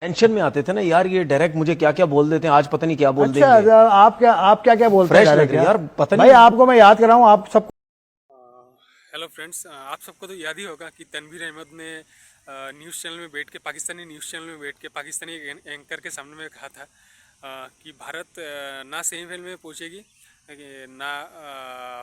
Tension में आते थे ना यार, ये डायरेक्ट मुझे क्या क्या बोल देते हैं, आज पता नहीं क्या बोल देंगे। अच्छा, आप क्या बोलते हैं फ्रेश लग डायरेक्ट रही है यार, पता भाई नहीं। आपको मैं याद कराऊं आप सब। हेलो फ्रेंड्स, आप सबको तो याद ही होगा कि तनवीर अहमद ने न्यूज़ चैनल में बैठ के, पाकिस्तानी न्यूज़ चैनल में बैठ के पाकिस्तानी एंकर के सामने में कहा था कि भारत ना सेमीफाइनल में पहुंचेगी, ना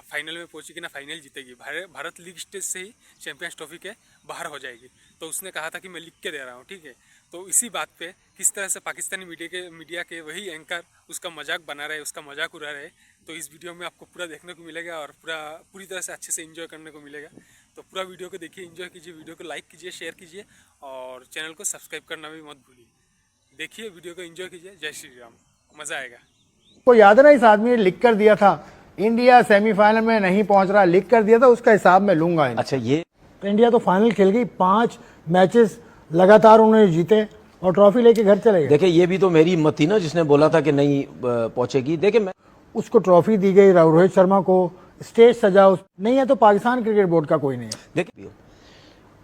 फाइनल में पहुंचेगी, ना फाइनल जीतेगी। भारत लीग स्टेज से ही चैंपियंस ट्रॉफी के बाहर हो जाएगी। तो उसने कहा था कि मैं लिख के दे रहा हूँ, ठीक है। तो इसी बात पे किस तरह से पाकिस्तानी मीडिया के वही एंकर उसका मजाक बना रहे, उसका मजाक उड़ा रहे। तो इस वीडियो में आपको पूरा देखने को मिलेगा और पूरी तरह से अच्छे से एंजॉय करने को मिलेगा। तो पूरा वीडियो को देखिए, एंजॉय कीजिए, वीडियो को लाइक कीजिए, शेयर कीजिए और चैनल को सब्सक्राइब करना भी मत भूलिए। देखिए वीडियो को, एंजॉय कीजिए। जय श्री राम, मज़ा आएगा। को याद है ना, इस आदमी ने लिख कर दिया था इंडिया सेमीफाइनल में नहीं पहुंच रहा, लिख कर दिया था, उसका हिसाब मैं लूंगा। अच्छा, ये इंडिया तो फाइनल खेल गई, 5 मैचेस लगातार उन्होंने जीते और ट्रॉफी लेके घर चले गए। देखिए, ये भी तो मेरी हिम्मत थी ना जिसने बोला था कि नहीं पहुंचेगी। देखिए, मैं उसको ट्रॉफी दी गई, रोहित शर्मा को स्टेज सजा नहीं है, तो पाकिस्तान क्रिकेट बोर्ड का कोई नहीं है। देखिए,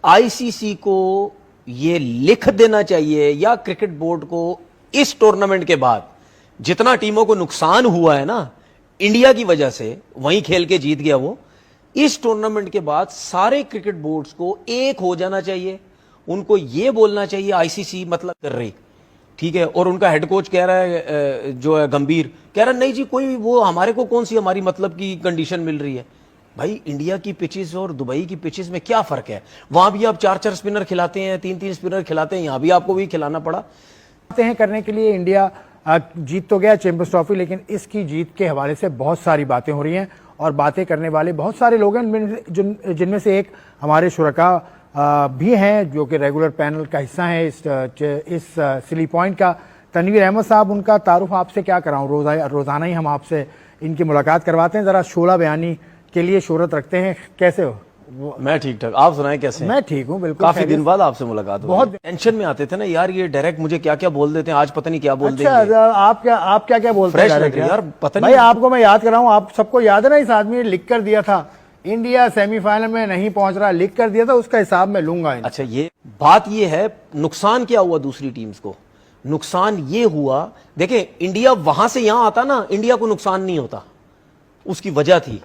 आईसीसी को ये लिख देना चाहिए या क्रिकेट बोर्ड को, इस टूर्नामेंट के बाद जितना टीमों को नुकसान हुआ है ना इंडिया की वजह से, वहीं खेल के जीत गया वो, इस टूर्नामेंट के बाद सारे क्रिकेट बोर्ड्स को एक हो जाना चाहिए। उनको ये बोलना चाहिए आईसीसी मतलब कर रही, ठीक है। और उनका हेड कोच कह रहा है, जो है गंभीर, कह रहा है नहीं जी, कोई वो हमारे को कौन सी हमारी मतलब की कंडीशन मिल रही है। भाई, इंडिया की पिचेस और दुबई की पिचेस में क्या फर्क है? वहां भी आप 4-4 स्पिनर खिलाते हैं, 3-3 स्पिनर खिलाते हैं, यहां भी आपको वही खिलाना पड़ा। करने के लिए इंडिया जीत तो गया चैंपियंस ट्रॉफी, लेकिन इसकी जीत के हवाले से बहुत सारी बातें हो रही हैं और बातें करने वाले बहुत सारे लोग हैं, जिनमें से एक हमारे शुरका भी हैं जो कि रेगुलर पैनल का हिस्सा है इस सिली पॉइंट का। तनवीर अहमद साहब, उनका तारुफ आपसे क्या कराऊं, रोज़ाना ही हम आपसे इनकी मुलाकात करवाते हैं। ज़रा शोला बयानी के लिए शोहरत रखते हैं। कैसे हो? मैं ठीक ठाक, आप सुनाएं कैसे? मैं ठीक हूँ, बिल्कुल। काफी दिन बाद आपसे मुलाकात हुई। बहुत टेंशन में आते थे ना यार, ये डायरेक्ट मुझे क्या क्या बोल देते हैं, आज पता नहीं क्या बोल देंगे। अच्छा, आप क्या बोलते हैं फ्रेश लग रही है यार, पता भाई नहीं। आपको मैं याद कराऊं, आप सबको याद है ना, इस आदमी ने लिख कर दिया था इंडिया सेमीफाइनल में नहीं पहुंच रहा, लिख कर दिया था, उसका हिसाब मैं लूंगा। अच्छा, ये बात ये है, नुकसान क्या हुआ दूसरी टीम्स को? नुकसान ये हुआ, देखिए इंडिया वहां से यहां आता ना, इंडिया को नुकसान नहीं होता। उसकी वजह थी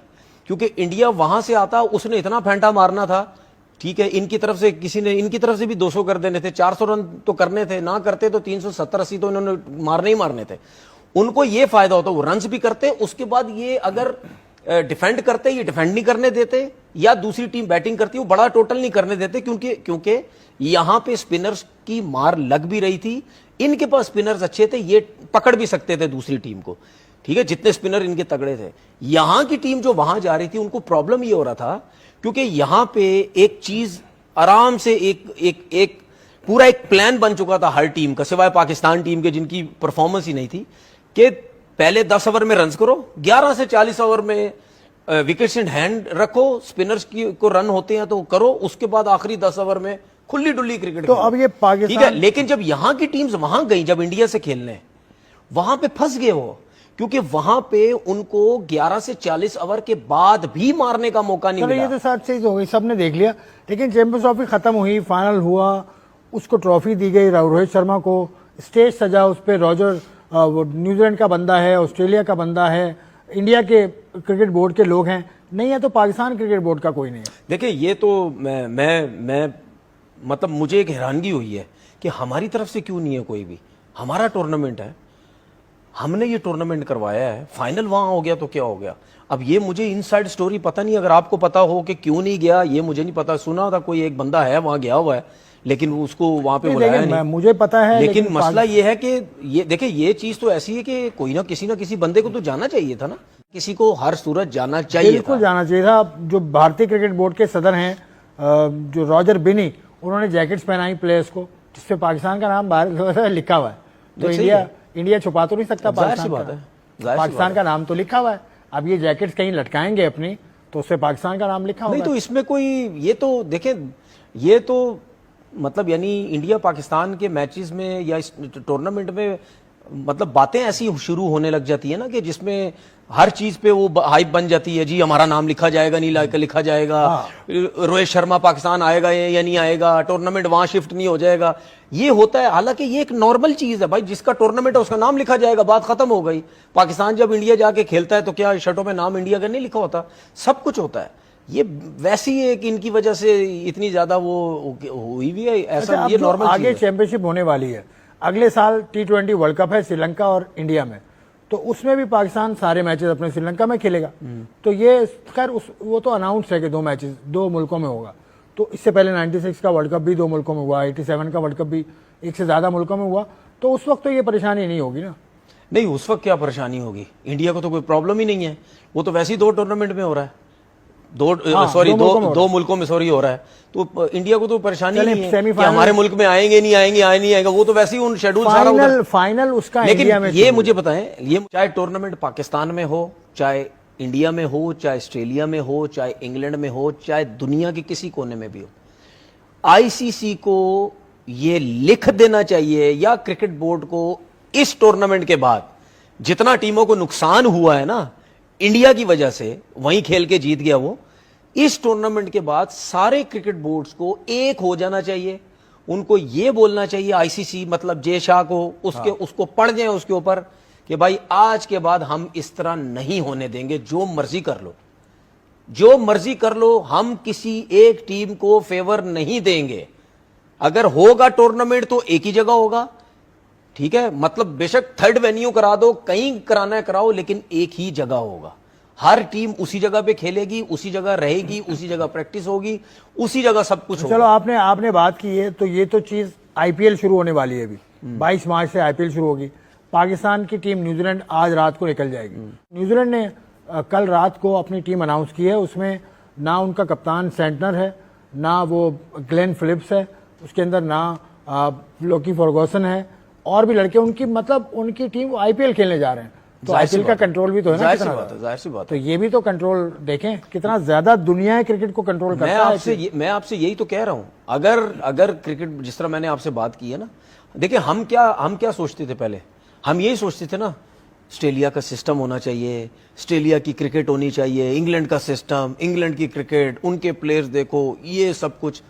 क्योंकि इंडिया वहां से आता, उसने इतना फेंटा मारना था, ठीक है। इनकी तरफ से किसी ने, इनकी तरफ से भी 200 कर देने थे, 400 रन तो करने थे, ना करते तो 370-80 तो इन्होंने मारने ही मारने थे। उनको ये फायदा होता, वो रन्स भी करते, उसके बाद ये अगर डिफेंड करते, ये डिफेंड नहीं करने देते, या दूसरी टीम बैटिंग करती, वो बड़ा टोटल नहीं करने देते, क्योंकि यहां पे स्पिनर्स की मार लग भी रही थी। इनके पास स्पिनर्स अच्छे थे, ये पकड़ भी सकते थे दूसरी टीम को, ठीक है, जितने स्पिनर इनके तगड़े थे। यहां की टीम जो वहां जा रही थी, उनको प्रॉब्लम ये हो रहा था क्योंकि यहां पे एक चीज आराम से एक पूरा एक प्लान बन चुका था हर टीम का, सिवाय पाकिस्तान टीम के जिनकी परफॉर्मेंस ही नहीं थी, कि पहले 10 ओवर में रन करो, 11 से 40 ओवर में विकेट्स इन हैंड रखो, स्पिनर्स को रन होते हैं तो करो, उसके बाद आखिरी 10 ओवर में खुली डुल्ली क्रिकेट। तो अब ये पाकिस्तान, ठीक है, लेकिन जब यहां की टीम्स वहां गई, जब इंडिया से खेलने, वहां पे फंस गए वो, क्योंकि वहां पे उनको 11 से 40 ओवर के बाद भी मारने का मौका नहीं मिला। ये तो साथ चीज हो गई, सबने देख लिया। लेकिन चैंपियंस ट्रॉफी खत्म हुई, फाइनल हुआ, उसको ट्रॉफी दी गई, रोहित शर्मा को स्टेज सजा, उस पर रॉजर न्यूजीलैंड का बंदा है, ऑस्ट्रेलिया का बंदा है, इंडिया के क्रिकेट बोर्ड के लोग हैं, नहीं है तो पाकिस्तान क्रिकेट बोर्ड का कोई नहीं है। देखिए, ये तो मैं मतलब मुझे एक हैरानगी हुई है कि हमारी तरफ से क्यों नहीं है कोई भी। हमारा टूर्नामेंट है, हमने ये टूर्नामेंट करवाया है, फाइनल वहां हो गया तो क्या हो गया। अब ये मुझे इनसाइड स्टोरी पता नहीं, अगर आपको पता हो कि क्यों नहीं गया, ये मुझे नहीं पता। सुना था कोई एक बंदा है वहां गया हुआ है, लेकिन उसको वहां पे बुलाया नहीं। मुझे पता है, लेकिन मसला ये है कि ये देखिए, ये चीज तो ऐसी है कि कोई ना किसी बंदे को तो जाना चाहिए था ना, किसी को हर सूरत जाना चाहिए, बिल्कुल जाना चाहिए था। जो भारतीय क्रिकेट बोर्ड के सदर हैं, जो रॉजर बिनी, उन्होंने जैकेट्स पहनाई प्लेयर्स को, जिसपे पाकिस्तान का नाम बाहर लिखा हुआ है। तो इंडिया छुपा तो नहीं सकता पाकिस्तान का नाम तो लिखा हुआ है। अब ये जैकेट्स कहीं लटकाएंगे अपनी, तो उससे पाकिस्तान का नाम लिखा हुआ नहीं। तो इसमें कोई, ये तो देखें, ये तो मतलब यानी इंडिया पाकिस्तान के मैचेस में या इस टूर्नामेंट में मतलब बातें ऐसी शुरू होने लग जाती है ना कि जिसमें हर चीज पे वो हाइप बन जाती है, जी हमारा नाम लिखा जाएगा नहीं लिखा जाएगा, रोहित शर्मा पाकिस्तान आएगा या नहीं आएगा, टूर्नामेंट वहां शिफ्ट नहीं हो जाएगा, ये होता है। हालांकि ये एक नॉर्मल चीज है भाई, जिसका टूर्नामेंट है उसका नाम लिखा जाएगा, बात खत्म हो गई। पाकिस्तान जब इंडिया जाके खेलता है तो क्या शर्टों में नाम इंडिया का नहीं लिखा होता? सब कुछ होता है। ये वैसी है कि इनकी वजह से इतनी ज्यादा वो हुई भी है, ऐसा ये नॉर्मल चीज आगे है। चैंपियनशिप होने वाली है, अगले साल T20 वर्ल्ड कप है श्रीलंका और इंडिया में, तो उसमें भी पाकिस्तान सारे मैचेस अपने श्रीलंका में खेलेगा। तो ये खैर वो तो अनाउंस है कि 2 मैचेस 2 मुल्कों में होगा। तो इससे पहले 96 का वर्ल्ड कप भी 2 मुल्कों में हुआ, 87 का वर्ल्ड कप भी 1 से ज्यादा मुल्कों में हुआ। तो उस वक्त तो ये परेशानी नहीं होगी ना। नहीं, उस वक्त क्या परेशानी होगी? इंडिया को तो कोई प्रॉब्लम ही नहीं है, वो तो वैसे ही 2 टूर्नामेंट में हो रहा है, दो मुल्कों में सॉरी हो रहा है। तो इंडिया को तो परेशानी नहीं है कि हमारे मुल्क में आएंगे नहीं आएंगे, वो तो वैसे ही उन शेड्यूल सारा फाइनल उसका। लेकिन ये मुझे बताएं, ये चाहे टूर्नामेंट पाकिस्तान में हो, चाहे इंडिया में हो, चाहे ऑस्ट्रेलिया में हो, चाहे इंग्लैंड में हो, चाहे दुनिया के किसी कोने में भी हो, आईसीसी को ये लिख देना चाहिए या क्रिकेट बोर्ड को, इस टूर्नामेंट के बाद जितना टीमों को नुकसान हुआ है ना इंडिया की वजह से, वहीं खेल के जीत गया वो, इस टूर्नामेंट के बाद सारे क्रिकेट बोर्ड्स को एक हो जाना चाहिए। उनको ये बोलना चाहिए, आईसीसी मतलब जे शाह को, उसको पढ़ जाए उसके ऊपर कि भाई आज के बाद हम इस तरह नहीं होने देंगे, जो मर्जी कर लो, जो मर्जी कर लो, हम किसी एक टीम को फेवर नहीं देंगे। अगर होगा टूर्नामेंट तो एक ही जगह होगा, ठीक है, मतलब बेशक थर्ड वेन्यू करा दो, कहीं कराना है कराओ, लेकिन एक ही जगह होगा। हर टीम उसी जगह पे खेलेगी, उसी जगह रहेगी, उसी जगह प्रैक्टिस होगी, उसी जगह सब कुछ होगा। चलो आपने बात की है, तो ये तो चीज आईपीएल शुरू होने वाली है अभी, 22 मार्च से आईपीएल शुरू होगी। पाकिस्तान की टीम न्यूजीलैंड आज रात को निकल जाएगी। न्यूजीलैंड ने कल रात को अपनी टीम अनाउंस की है, उसमें ना उनका कप्तान सेंटनर है, ना वो ग्लेन फिलिप्स है, उसके अंदर ना लोकी फर्गूसन है, और भी लड़के उनकी, मतलब उनकी टीम आईपीएल खेलने जा रहे हैं। तो आईपीएल का कंट्रोल भी तो है ना, जाहिर सी बात तो ये भी तो कंट्रोल देखें कितना ज्यादा दुनिया क्रिकेट को कंट्रोल करता है। मैं आपसे यही तो कह रहा हूं, अगर क्रिकेट, जिस तरह मैंने आपसे बात की है ना, देखिए हम क्या सोचते थे पहले, हम यही सोचते थे ना, ऑस्ट्रेलिया का सिस्टम होना चाहिए, ऑस्ट्रेलिया की क्रिकेट होनी चाहिए, इंग्लैंड का सिस्टम, इंग्लैंड की क्रिकेट, उनके प्लेयर्स देखो, ये सब कुछ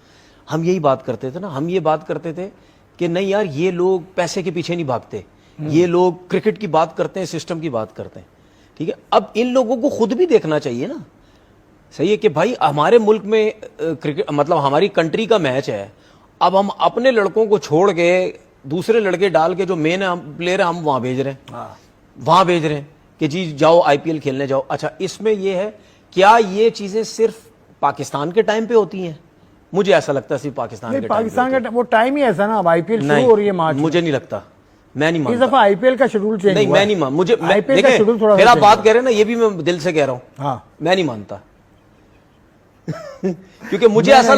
हम यही बात करते थे ना। हम ये बात करते थे कि नहीं यार, ये लोग पैसे के पीछे नहीं भागते, ये लोग क्रिकेट की बात करते हैं, सिस्टम की बात करते हैं, ठीक है। अब इन लोगों को खुद भी देखना चाहिए ना, सही है कि भाई हमारे मुल्क में क्रिकेट, मतलब हमारी कंट्री का मैच है, अब हम अपने लड़कों को छोड़ के दूसरे लड़के डाल के जो मेन प्लेयर है हम वहां भेज रहे हैं, वहां भेज रहे हैं कि जी जाओ आईपीएल खेलने जाओ। अच्छा, इसमें ये है, क्या ये चीजें सिर्फ पाकिस्तान के टाइम पे होती हैं? मुझे ऐसा लगता है सिर्फ पाकिस्तान का वो टाइम ही ऐसा ना, अब आईपीएल शुरू हो रही है मार्च। मुझे नहीं लगता, मैं नहीं मानता। इस दफा आईपीएल का शेड्यूल चेंज नहीं, मैं नहीं मान, मुझे आईपीएल का शेड्यूल थोड़ा, फिर आप बात कह रहे हैं ना, ये भी मैं दिल से कह रहा हूं, हाँ, मैं नहीं मानता। क्योंकि मुझे ऐसा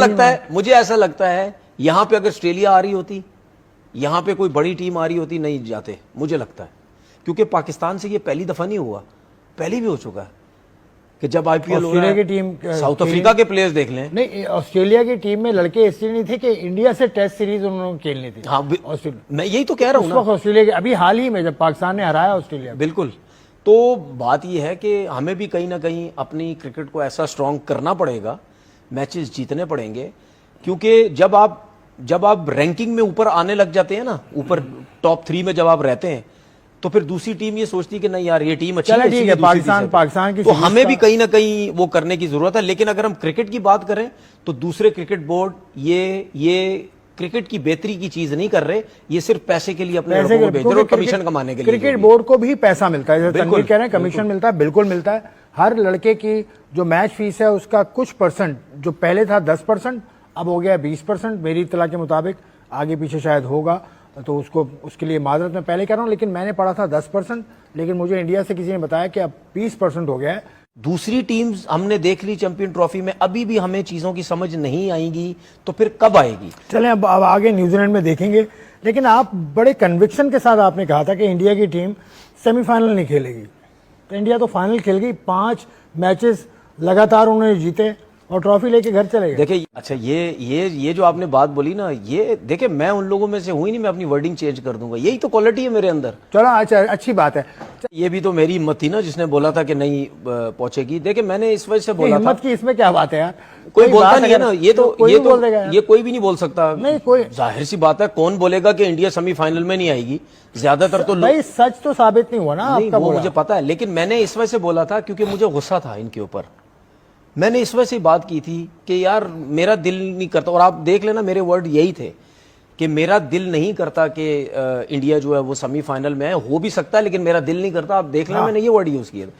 लगता है यहां पे अगर ऑस्ट्रेलिया आ रही होती, यहां पे कोई बड़ी टीम आ रही होती, नहीं जाते, मुझे लगता है। क्योंकि पाकिस्तान से ये पहली दफा नहीं हुआ, पहले भी हो चुका है कि जब आईपीएल हो रहा है, की टीम, साउथ अफ्रीका के प्लेयर्स देख लें। नहीं, ऑस्ट्रेलिया की टीम में लड़के इसलिए नहीं थे कि इंडिया से टेस्ट सीरीज उन्होंने खेलनी थी। हाँ, मैं यही तो कह रहा हूँ ऑस्ट्रेलिया के, अभी हाल ही में जब पाकिस्तान ने हराया ऑस्ट्रेलिया। बिल्कुल। तो बात यह है कि हमें भी कहीं ना कहीं अपनी क्रिकेट को ऐसा स्ट्रांग करना पड़ेगा, मैचेस जीतने पड़ेंगे, क्योंकि जब आप रैंकिंग में ऊपर आने लग जाते हैं ना, ऊपर टॉप 3 में जब आप रहते हैं, तो फिर दूसरी टीम ये सोचती है कि नहीं यार ये टीम अच्छी है, ठीक है, पाकिस्तान की, तो हमें भी कहीं ना कहीं वो करने की जरूरत है। लेकिन अगर हम क्रिकेट की बात करें तो दूसरे क्रिकेट बोर्ड ये क्रिकेट की बेहतरी की चीज नहीं कर रहे, ये सिर्फ पैसे के लिए अपने लोगों को भेज रहे हैं, कमीशन कमाने के लिए। क्रिकेट बोर्ड को भी पैसा मिलता है, जैसे तनवीर कह रहे हैं, कमीशन मिलता है, बिल्कुल मिलता है। हर लड़के की जो मैच फीस है उसका कुछ परसेंट, जो पहले था 10%, अब हो गया 20%, मेरी इत्तला के मुताबिक, आगे पीछे शायद होगा, तो उसके लिए माजरत मैं पहले कह रहा हूं, लेकिन मैंने पढ़ा था 10%, लेकिन मुझे इंडिया से किसी ने बताया कि अब 20% हो गया है। दूसरी टीम्स हमने देख ली चैंपियन ट्रॉफी में, अभी भी हमें चीजों की समझ नहीं आएगी, तो फिर कब आएगी? चलें अब आगे न्यूजीलैंड में देखेंगे। लेकिन आप बड़े कन्विक्शन के साथ आपने कहा था कि इंडिया की टीम सेमीफाइनल नहीं खेलेगी, तो इंडिया तो फाइनल खेल गई, 5 मैचेस लगातार उन्होंने जीते और ट्रॉफी लेके घर चले गए। देखिए अच्छा ये जो आपने बात बोली ना, ये देखिए मैं उन लोगों में से हूं ही नहीं, मैं अपनी वर्डिंग चेंज कर दूंगा, यही तो क्वालिटी है मेरे अंदर। चलो अच्छा, अच्छी बात है। ये भी तो मेरी हिम्मत थी ना जिसने बोला था कि नहीं पहुंचेगी। देखिए मैंने इस वजह से बोला था, हिम्मत की इसमें क्या बात है यार, कोई बोलता बात नहीं है अगर- ना, ये तो कोई ये भी तो बोल देगा यार। ये कोई भी नहीं बोल सकता। नहीं, कोई- जाहिर सी बात है, कौन बोलेगा कि इंडिया सेमीफाइनल में नहीं आएगी? ज्यादातर तो लोग, भाई सच तो साबित नहीं हुआ ना नहीं आपका वो बोला। मुझे पता है, लेकिन मैंने इस वजह से बोला था क्योंकि मुझे गुस्सा था इनके ऊपर। मैंने इस वजह से बात की थी कि यार मेरा दिल नहीं करता, और आप देख लेना मेरे वर्ड यही थे कि मेरा दिल नहीं करता कि इंडिया जो है वो सेमीफाइनल में है। हो भी सकता है लेकिन मेरा दिल नहीं करता। आप देख लेना मैंने ये वर्ड यूज किया था,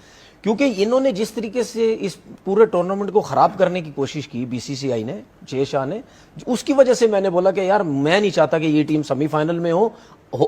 क्योंकि इन्होंने जिस तरीके से इस पूरे टूर्नामेंट को खराब करने की कोशिश की बीसीसीआई ने, जय शाह ने, उसकी वजह से मैंने बोला कि यार मैं नहीं चाहता कि ये टीम सेमीफाइनल में हो,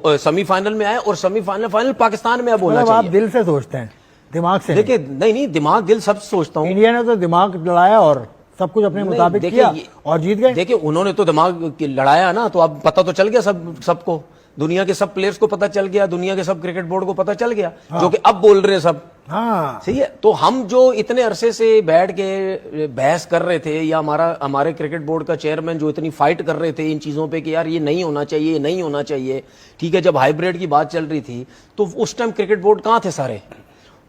सेमीफाइनल में आए और सेमीफाइनल फाइनल पाकिस्तान में अब होना मतलब आप चाहिए। दिल से सोचते हैं, दिमाग से नहीं। देखिए नहीं दिमाग दिल सब सोचता हूँ। इंडिया ने तो दिमाग लड़ाया और सब कुछ अपने मुताबिक देखिए, किया ये- और जीत गए। देखिए उन्होंने तो दिमाग की लड़ाया ना, तो अब पता तो चल गया सबको, दुनिया के सब प्लेयर्स को पता चल गया, दुनिया के सब क्रिकेट बोर्ड को पता चल गया, जो कि अब बोल रहे हैं सब। हाँ, सही है। तो हम जो इतने अरसे से बैठ के बहस कर रहे थे, या हमारे क्रिकेट बोर्ड का चेयरमैन जो इतनी फाइट कर रहे थे इन चीजों पे कि यार ये नहीं होना चाहिए, नहीं होना चाहिए, ठीक है, जब हाइब्रिड की बात चल रही थी तो उस टाइम क्रिकेट बोर्ड कहाँ थे सारे?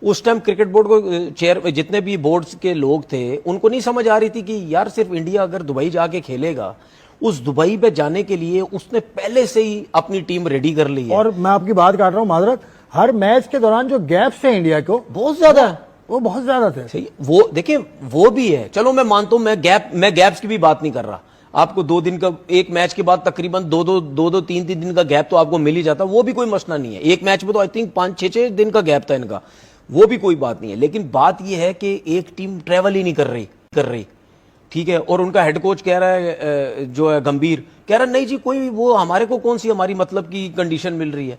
उस टाइम क्रिकेट बोर्ड को चेयर जितने भी बोर्ड्स के लोग थे उनको नहीं समझ आ रही थी कि यार सिर्फ इंडिया अगर दुबई जाके खेलेगा, उस दुबई पे जाने के लिए उसने पहले से ही अपनी टीम रेडी कर ली है। और मैं आपकी बात काट रहा हूँ, माजरत, हर मैच के दौरान जो गैप्स है इंडिया को बहुत ज्यादा है। वो बहुत ज्यादा थे। सही, वो देखिए वो भी है, चलो मैं मानता हूं, मैं गैप्स की भी बात नहीं कर रहा। आपको 2 दिन का, एक मैच के बाद तकरीबन दो 3 दिन का गैप तो आपको मिल ही जाता, वो भी कोई मसला नहीं है। एक मैच में तो आई थिंक 5-6 दिन का गैप था इनका, वो भी कोई बात नहीं है। लेकिन बात यह है कि एक टीम ट्रेवल ही नहीं कर रही, ठीक है, और उनका हेड कोच कह रहा है, जो है गंभीर, कह रहा है नहीं जी कोई वो हमारे को कौन सी हमारी मतलब की कंडीशन मिल रही है।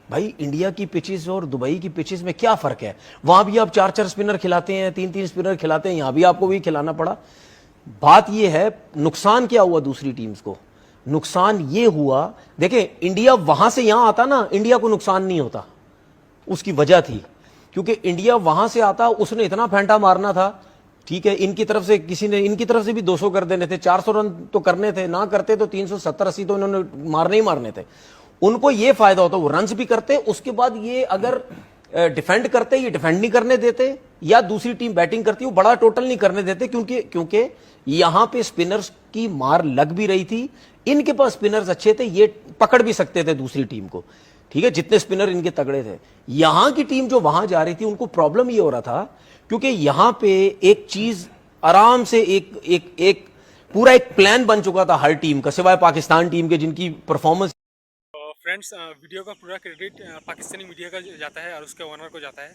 भाई इंडिया की पिचेस और दुबई की पिचेस में क्या फर्क है? वहां भी आप 4-4 स्पिनर खिलाते हैं, 3-3 स्पिनर खिलाते हैं, यहां भी आपको भी खिलाना पड़ा। बात यह है, नुकसान क्या हुआ दूसरी टीम्स को? नुकसान ये हुआ, देखिए इंडिया वहां से यहां आता ना, इंडिया को नुकसान नहीं होता। उसकी वजह थी क्योंकि इंडिया वहां से आता, उसने इतना फेंटा मारना था, ठीक है, इनकी तरफ से किसी ने, इनकी तरफ से भी 200 कर देने थे, 400 रन तो करने थे, ना करते तो 370-80 तो इन्होंने मारने ही मारने थे। उनको ये फायदा होता, वो रन्स भी करते, उसके बाद ये अगर डिफेंड करते, ये डिफेंड नहीं करने देते, या दूसरी टीम बैटिंग करती, वो बड़ा टोटल नहीं करने देते, क्योंकि यहां पे स्पिनर्स की मार लग भी रही थी, इनके पास स्पिनर्स अच्छे थे, ये पकड़ भी सकते थे दूसरी टीम को, ठीक है, जितने स्पिनर इनके तगड़े थे। यहां की टीम जो वहां जा रही थी, उनको प्रॉब्लम ये हो रहा था क्योंकि यहां पे एक चीज आराम से एक पूरा एक प्लान बन चुका था हर टीम का, सिवाय पाकिस्तान टीम के जिनकी परफॉर्मेंस। फ्रेंड्स, वीडियो का पूरा क्रेडिट पाकिस्तानी मीडिया का जाता है और उसके ओनर को जाता है।